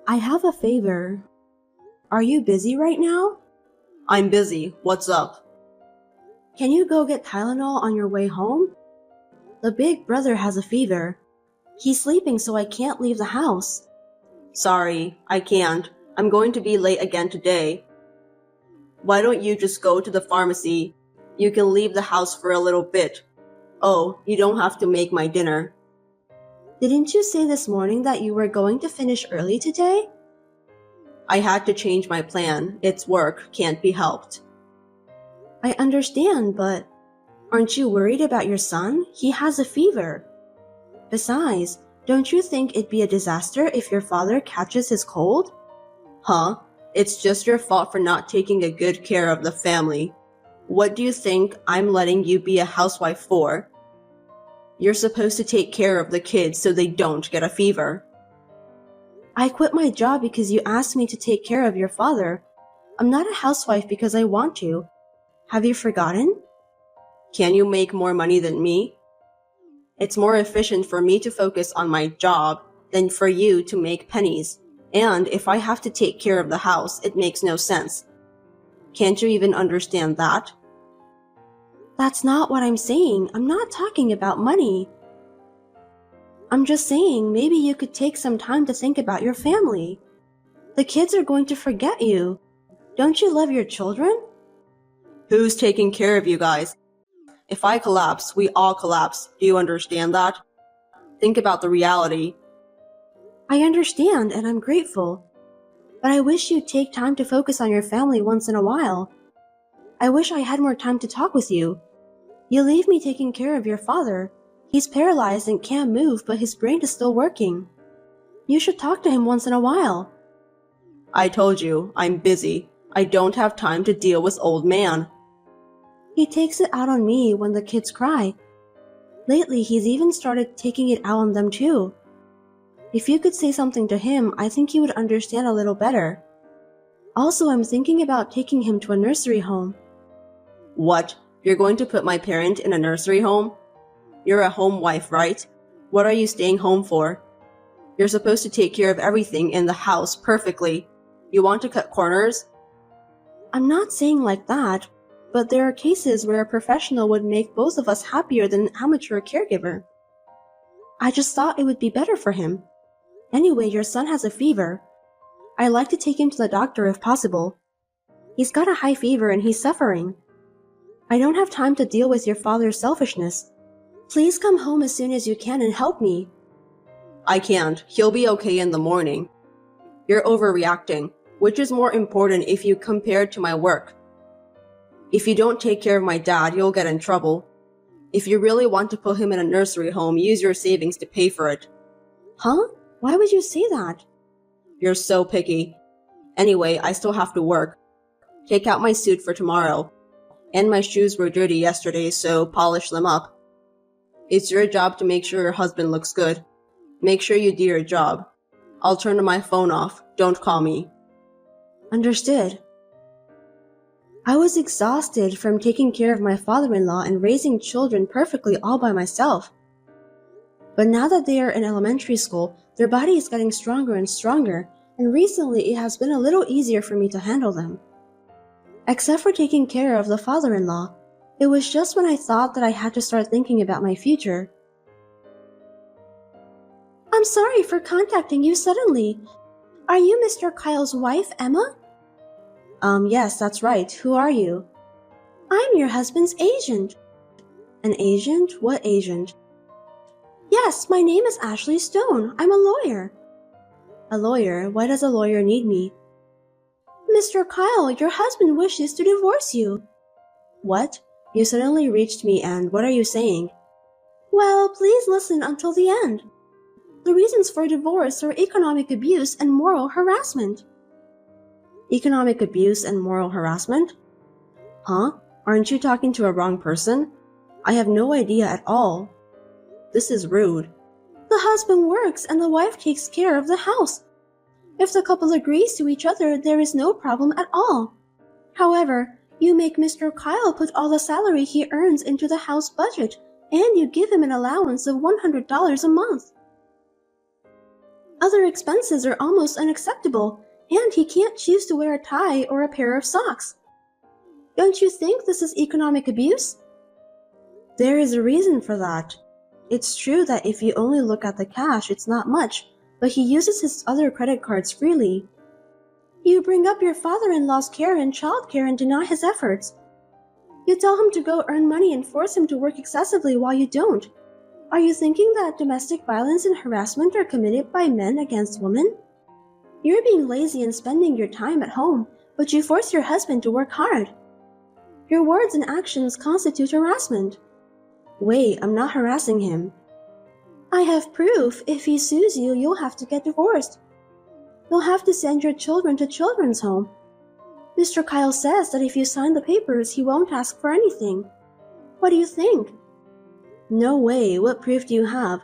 I have a favor. Are you busy right now? I'm busy. What's up? Can you go get Tylenol on your way home? The big brother has a fever. He's sleeping so I can't leave the house. Sorry, I can't. I'm going to be late again today. Why don't you just go to the pharmacy? You can leave the house for a little bit. Oh, you don't have to make my dinner. Didn't you say this morning that you were going to finish early today? I had to change my plan. It's work, can't be helped. I understand, but aren't you worried about your son? He has a fever. Besides, don't you think it'd be a disaster if your father catches his cold? Huh? It's just your fault for not taking a good care of the family. What do you think I'm letting you be a housewife for? You're supposed to take care of the kids so they don't get a fever. I quit my job because you asked me to take care of your father. I'm not a housewife because I want to. Have you forgotten? Can you make more money than me? It's more efficient for me to focus on my job than for you to make pennies. And if I have to take care of the house, it makes no sense. Can't you even understand that? That's not what I'm saying. I'm not talking about money. I'm just saying maybe you could take some time to think about your family. The kids are going to forget you. Don't you love your children? Who's taking care of you guys? If I collapse, we all collapse. Do you understand that? Think about the reality. I understand and I'm grateful. But I wish you'd take time to focus on your family once in a while. I wish I had more time to talk with you. You leave me taking care of your father. He's paralyzed and can't move, but his brain is still working. You should talk to him once in a while. I told you, I'm busy. I don't have time to deal with old man. He takes it out on me when the kids cry. Lately, he's even started taking it out on them too. If you could say something to him, I think he would understand a little better. Also, I'm thinking about taking him to a nursery home. What? You're going to put my parent in a nursery home? You're a home wife, right? What are you staying home for? You're supposed to take care of everything in the house perfectly. You want to cut corners? I'm not saying like that, but there are cases where a professional would make both of us happier than an amateur caregiver. I just thought it would be better for him. Anyway, your son has a fever. I'd like to take him to the doctor if possible. He's got a high fever and he's suffering. I don't have time to deal with your father's selfishness. Please come home as soon as you can and help me. I can't. He'll be okay in the morning. You're overreacting. Which is more important if you compare it to my work? If you don't take care of my dad, you'll get in trouble. If you really want to put him in a nursery home, use your savings to pay for it. Huh? Why would you say that? You're so picky. Anyway, I still have to work. Take out my suit for tomorrow. And my shoes were dirty yesterday, so polish them up. It's your job to make sure your husband looks good. Make sure you do your job. I'll turn my phone off. Don't call me. Understood. I was exhausted from taking care of my father-in-law and raising children perfectly all by myself. But now that they are in elementary school, their body is getting stronger and stronger, and recently it has been a little easier for me to handle them. Except for taking care of the father-in-law, it was just when I thought that I had to start thinking about my future. I'm sorry for contacting you suddenly. Are you Mr. Kyle's wife, Emma? Yes, that's right. Who are you? I'm your husband's agent. An agent? What agent? Yes, my name is Ashley Stone. I'm a lawyer. A lawyer? Why does a lawyer need me? Mr. Kyle, your husband wishes to divorce you. What? You suddenly reached me and what are you saying? Well, please listen until the end. The reasons for divorce are economic abuse and moral harassment. Economic abuse and moral harassment? Huh? Aren't you talking to a wrong person? I have no idea at all. This is rude. The husband works and the wife takes care of the house. If the couple agrees to each other, there is no problem at all. However, you make Mr. Kyle put all the salary he earns into the house budget, and you give him an allowance of $100 a month. Other expenses are almost unacceptable, and he can't choose to wear a tie or a pair of socks. Don't you think this is economic abuse? There is a reason for that. It's true that if you only look at the cash, it's not much, but he uses his other credit cards freely. You bring up your father-in-law's care and childcare and deny his efforts. You tell him to go earn money and force him to work excessively while you don't. Are you thinking that domestic violence and harassment are committed by men against women? You're being lazy and spending your time at home, but you force your husband to work hard. Your words and actions constitute harassment. Wait, I'm not harassing him. I have proof. If he sues you, you'll have to get divorced. You'll have to send your children to children's home. Mr. Kyle says that if you sign the papers, he won't ask for anything. What do you think? No way. What proof do you have?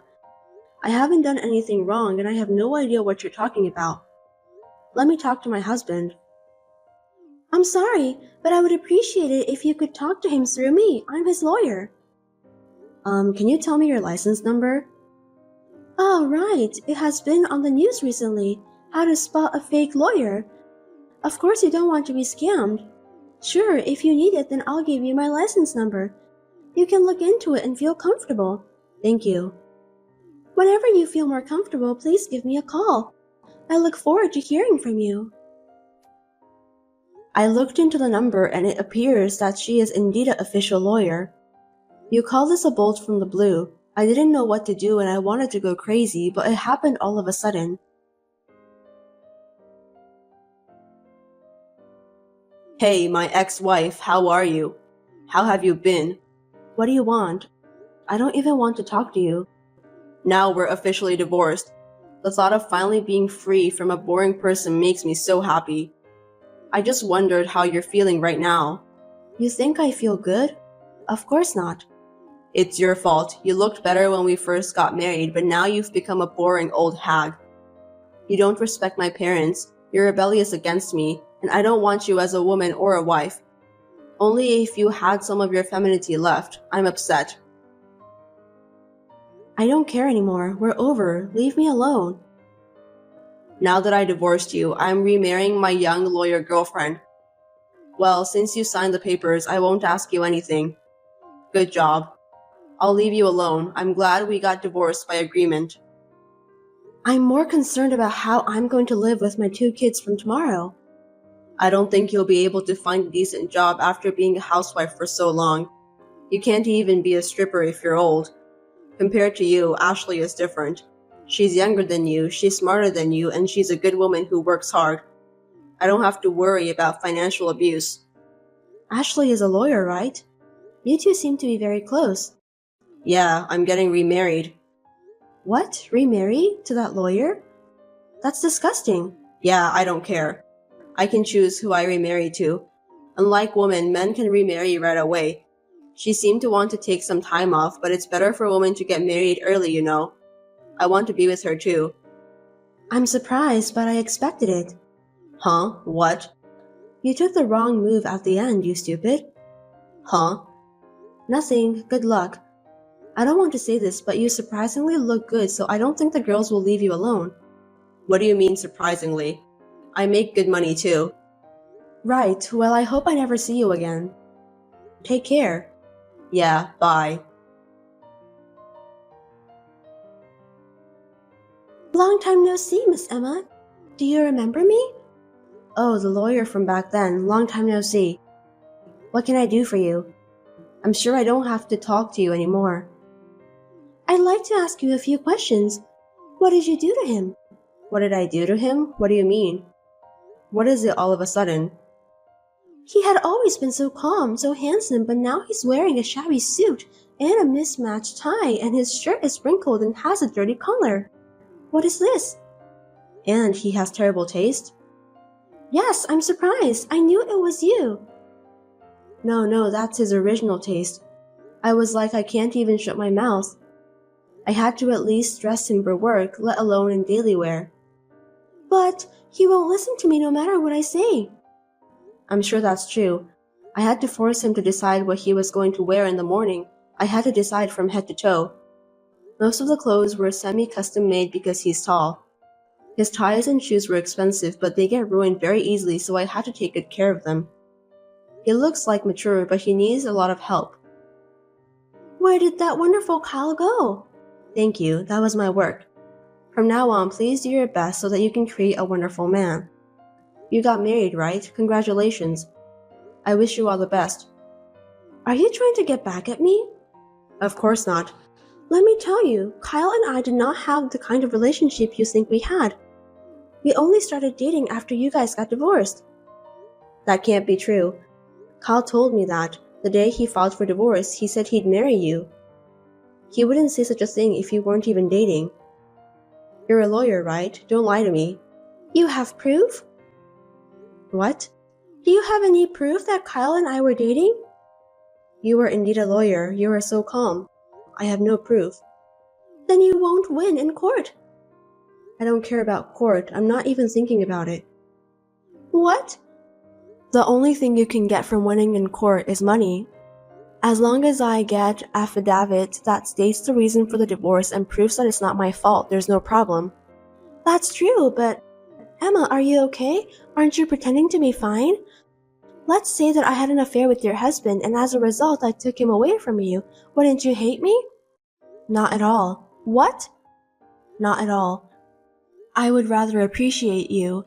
I haven't done anything wrong and I have no idea what you're talking about. Let me talk to my husband. I'm sorry, but I would appreciate it if you could talk to him through me. I'm his lawyer. Can you tell me your license number? Oh, right. It has been on the news recently. How to spot a fake lawyer. Of course you don't want to be scammed. Sure, if you need it, then I'll give you my license number. You can look into it and feel comfortable. Thank you. Whenever you feel more comfortable, please give me a call. I look forward to hearing from you. I looked into the number and it appears that she is indeed an official lawyer. You call this a bolt from the blue. I didn't know what to do and I wanted to go crazy, but it happened all of a sudden. Hey, my ex-wife, how are you? How have you been? What do you want? I don't even want to talk to you. Now we're officially divorced. The thought of finally being free from a boring person makes me so happy. I just wondered how you're feeling right now. You think I feel good? Of course not. It's your fault. You looked better when we first got married, but now you've become a boring old hag. You don't respect my parents. You're rebellious against me, and I don't want you as a woman or a wife. Only if you had some of your femininity left. I'm upset. I don't care anymore. We're over. Leave me alone. Now that I divorced you, I'm remarrying my young lawyer girlfriend. Well, since you signed the papers, I won't ask you anything. Good job. I'll leave you alone. I'm glad we got divorced by agreement. I'm more concerned about how I'm going to live with my 2 kids from tomorrow. I don't think you'll be able to find a decent job after being a housewife for so long. You can't even be a stripper if you're old. Compared to you, Ashley is different. She's younger than you, she's smarter than you, and she's a good woman who works hard. I don't have to worry about financial abuse. Ashley is a lawyer, right? You two seem to be very close. Yeah, I'm getting remarried. What? Remarry? To that lawyer? That's disgusting. Yeah, I don't care. I can choose who I remarry to. Unlike women, men can remarry right away. She seemed to want to take some time off, but it's better for women to get married early, you know. I want to be with her too. I'm surprised, but I expected it. Huh? What? You took the wrong move at the end, you stupid. Huh? Nothing. Good luck. I don't want to say this, but you surprisingly look good, so I don't think the girls will leave you alone. What do you mean surprisingly? I make good money too. Right. Well, I hope I never see you again. Take care. Yeah, bye. Long time no see, Miss Emma. Do you remember me? Oh, the lawyer from back then. Long time no see. What can I do for you? I'm sure I don't have to talk to you anymore. I'd like to ask you a few questions. What did you do to him? What did I do to him? What do you mean? What is it all of a sudden? He had always been so calm, so handsome, but now he's wearing a shabby suit and a mismatched tie, and his shirt is wrinkled and has a dirty collar. What is this? And he has terrible taste? Yes, I'm surprised. I knew it was you. No, that's his original taste. I was like, I can't even shut my mouth. I had to at least dress him for work, let alone in daily wear. But he won't listen to me no matter what I say. I'm sure that's true. I had to force him to decide what he was going to wear in the morning. I had to decide from head to toe. Most of the clothes were semi-custom made because he's tall. His ties and shoes were expensive, but they get ruined very easily, so I had to take good care of them. He looks like mature, but he needs a lot of help. Where did that wonderful Kyle go? Thank you, that was my work. From now on, please do your best so that you can create a wonderful man. You got married, right? Congratulations. I wish you all the best. Are you trying to get back at me? Of course not. Let me tell you, Kyle and I did not have the kind of relationship you think we had. We only started dating after you guys got divorced. That can't be true. Kyle told me that. The day he filed for divorce, he said he'd marry you. He wouldn't say such a thing if you weren't even dating. You're a lawyer, right? Don't lie to me. You have proof? What? Do you have any proof that Kyle and I were dating? You are indeed a lawyer. You are so calm. I have no proof. Then you won't win in court. I don't care about court. I'm not even thinking about it. What? The only thing you can get from winning in court is money. As long as I get affidavit that states the reason for the divorce and proves that it's not my fault, there's no problem. That's true, but Emma, are you okay? Aren't you pretending to be fine? Let's say that I had an affair with your husband and as a result I took him away from you. Wouldn't you hate me? Not at all. What? Not at all. I would rather appreciate you.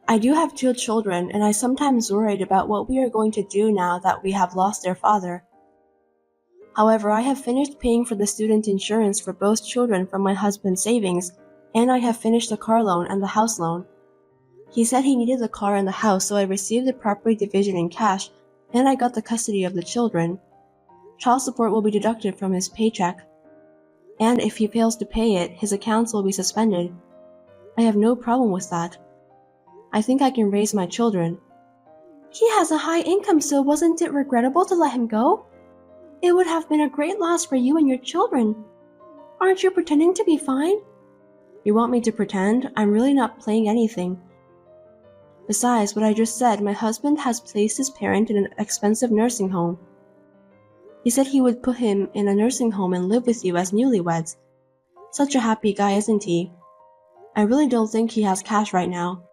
I do have 2 children, and I sometimes worried about what we are going to do now that we have lost their father. However, I have finished paying for the student insurance for both children from my husband's savings, and I have finished the car loan and the house loan. He said he needed the car and the house, so I received the property division in cash, and I got the custody of the children. Child support will be deducted from his paycheck, and if he fails to pay it, his accounts will be suspended. I have no problem with that. I think I can raise my children. He has a high income, so wasn't it regrettable to let him go? It would have been a great loss for you and your children. Aren't you pretending to be fine? You want me to pretend? I'm really not playing anything. Besides what I just said, my husband has placed his parent in an expensive nursing home. He said he would put him in a nursing home and live with you as newlyweds. Such a happy guy, isn't he? I really don't think he has cash right now.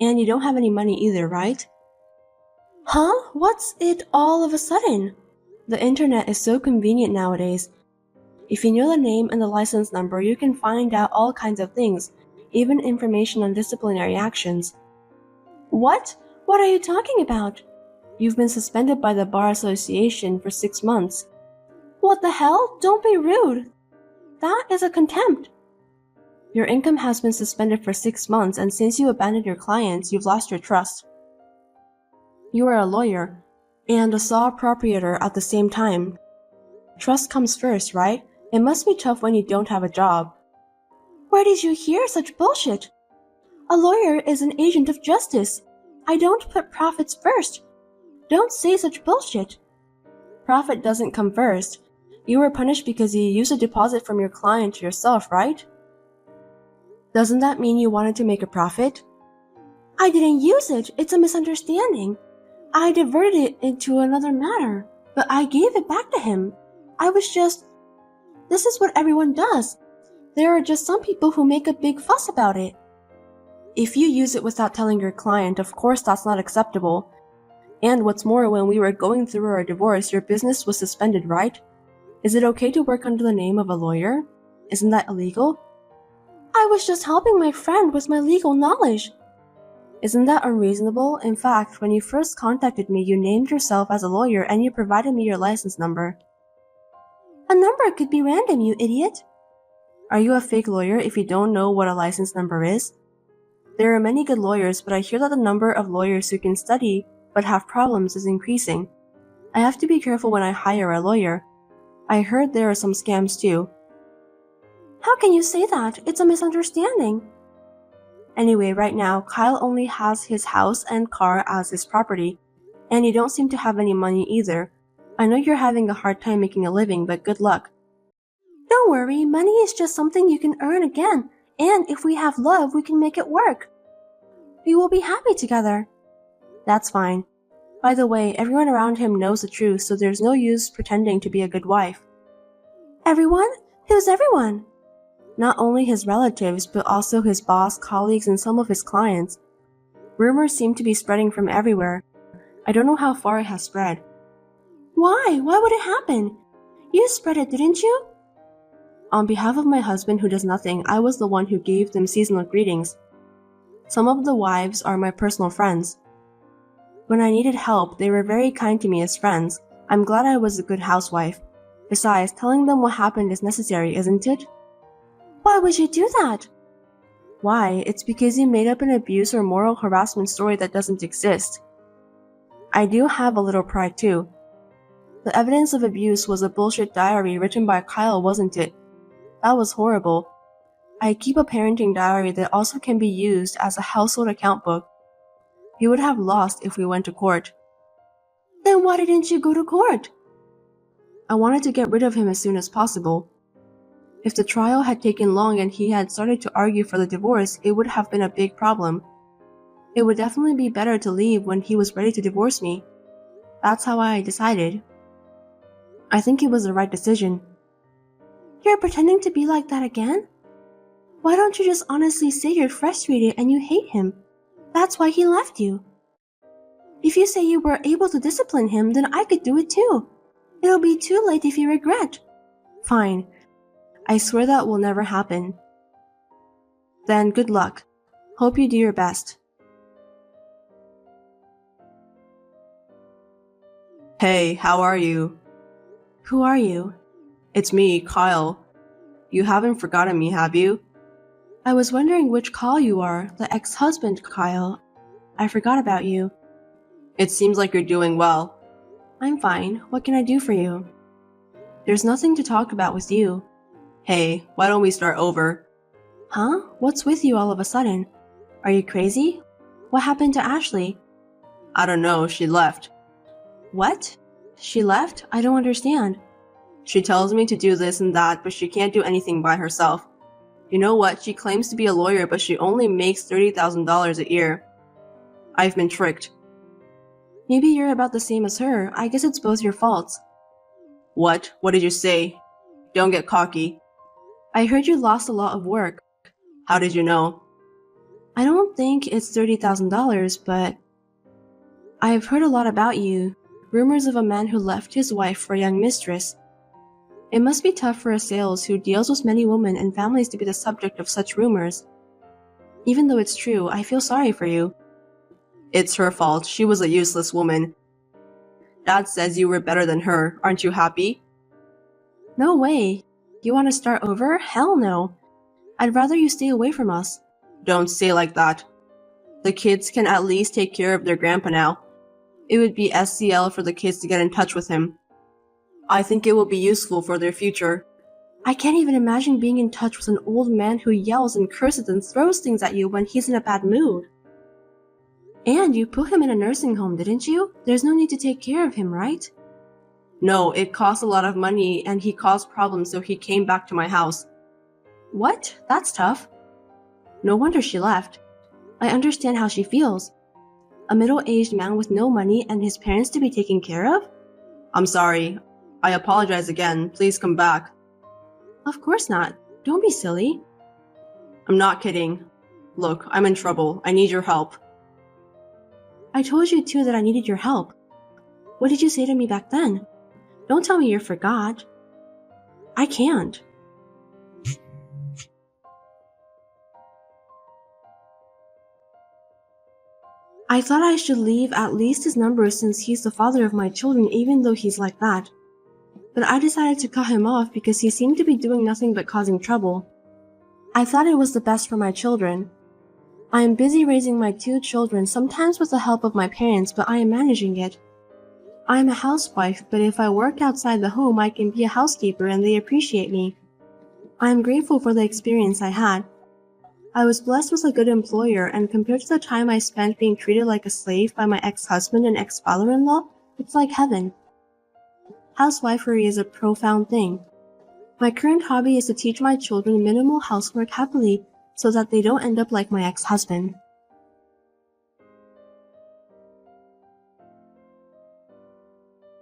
And you don't have any money either, right? Huh? What's it all of a sudden? The internet is so convenient nowadays. If you know the name and the license number, you can find out all kinds of things, even information on disciplinary actions. What? What are you talking about? You've been suspended by the Bar Association for 6 months. What the hell? Don't be rude. That is a contempt. Your income has been suspended for 6 months, and since you abandoned your clients, you've lost your trust. You are a lawyer and a saw proprietor at the same time. Trust comes first, right? It must be tough when you don't have a job. Where did you hear such bullshit? A lawyer is an agent of justice. I don't put profits first. Don't say such bullshit. Profit doesn't come first. You were punished because you used a deposit from your client to yourself, right? Doesn't that mean you wanted to make a profit? I didn't use it. It's a misunderstanding. I diverted it into another matter, but I gave it back to him. This is what everyone does. There are just some people who make a big fuss about it. If you use it without telling your client, of course that's not acceptable. And what's more, when we were going through our divorce, your business was suspended, right? Is it okay to work under the name of a lawyer? Isn't that illegal? I was just helping my friend with my legal knowledge. Isn't that unreasonable? In fact, when you first contacted me, you named yourself as a lawyer and you provided me your license number. A number could be random, you idiot. Are you a fake lawyer if you don't know what a license number is? There are many good lawyers, but I hear that the number of lawyers who can study but have problems is increasing. I have to be careful when I hire a lawyer. I heard there are some scams too. How can you say that? It's a misunderstanding. Anyway, right now, Kyle only has his house and car as his property, and you don't seem to have any money either. I know you're having a hard time making a living, but good luck. Don't worry, money is just something you can earn again, and if we have love, we can make it work. We will be happy together. That's fine. By the way, everyone around him knows the truth, so there's no use pretending to be a good wife. Everyone? Who's everyone? Not only his relatives, but also his boss, colleagues, and some of his clients. Rumors seem to be spreading from everywhere. I don't know how far it has spread. Why? Why would it happen? You spread it, didn't you? On behalf of my husband who does nothing, I was the one who gave them seasonal greetings. Some of the wives are my personal friends. When I needed help, they were very kind to me as friends. I'm glad I was a good housewife. Besides, telling them what happened is necessary, isn't it? Why would you do that? Why? It's because you made up an abuse or moral harassment story that doesn't exist. I do have a little pride too. The evidence of abuse was a bullshit diary written by Kyle, wasn't it? That was horrible. I keep a parenting diary that also can be used as a household account book. He would have lost if we went to court. Then why didn't you go to court? I wanted to get rid of him as soon as possible. If the trial had taken long and he had started to argue for the divorce, it would have been a big problem. It would definitely be better to leave when he was ready to divorce me. That's how I decided. I think it was the right decision. You're pretending to be like that again? Why don't you just honestly say you're frustrated and you hate him? That's why he left you. If you say you were able to discipline him, then I could do it too. It'll be too late if you regret. Fine. I swear that will never happen. Then good luck. Hope you do your best. Hey, how are you? Who are you? It's me, Kyle. You haven't forgotten me, have you? I was wondering which Kyle you are, the ex-husband Kyle. I forgot about you. It seems like you're doing well. I'm fine. What can I do for you? There's nothing to talk about with you. Hey, why don't we start over? Huh? What's with you all of a sudden? Are you crazy? What happened to Ashley? I don't know, she left. What? She left? I don't understand. She tells me to do this and that, but she can't do anything by herself. You know what? She claims to be a lawyer, but she only makes $30,000 a year. I've been tricked. Maybe you're about the same as her. I guess it's both your faults. What? What did you say? Don't get cocky. I heard you lost a lot of work. How did you know? I don't think it's $30,000, but I've heard a lot about you. Rumors of a man who left his wife for a young mistress. It must be tough for a sales who deals with many women and families to be the subject of such rumors. Even though it's true, I feel sorry for you. It's her fault. She was a useless woman. Dad says you were better than her. Aren't you happy? No way. You want to start over? Hell no. I'd rather you stay away from us. Don't say like that. The kids can at least take care of their grandpa now. It would be SCL for the kids to get in touch with him. I think it will be useful for their future. I can't even imagine being in touch with an old man who yells and curses and throws things at you when he's in a bad mood. And you put him in a nursing home, didn't you? There's no need to take care of him, right? No, it cost a lot of money and he caused problems, so he came back to my house. What? That's tough. No wonder she left. I understand how she feels. A middle-aged man with no money and his parents to be taken care of? I'm sorry. I apologize again. Please come back. Of course not. Don't be silly. I'm not kidding. Look, I'm in trouble. I need your help. I told you too that I needed your help. What did you say to me back then? Don't tell me you forgot. I can't. I thought I should leave at least his number since he's the father of my children, even though he's like that. But I decided to cut him off because he seemed to be doing nothing but causing trouble. I thought it was the best for my children. I am busy raising my 2 children, sometimes with the help of my parents, but I am managing it. I am a housewife, but if I work outside the home, I can be a housekeeper and they appreciate me. I am grateful for the experience I had. I was blessed with a good employer, and compared to the time I spent being treated like a slave by my ex-husband and ex-father-in-law, it's like heaven. Housewifery is a profound thing. My current hobby is to teach my children minimal housework happily so that they don't end up like my ex-husband.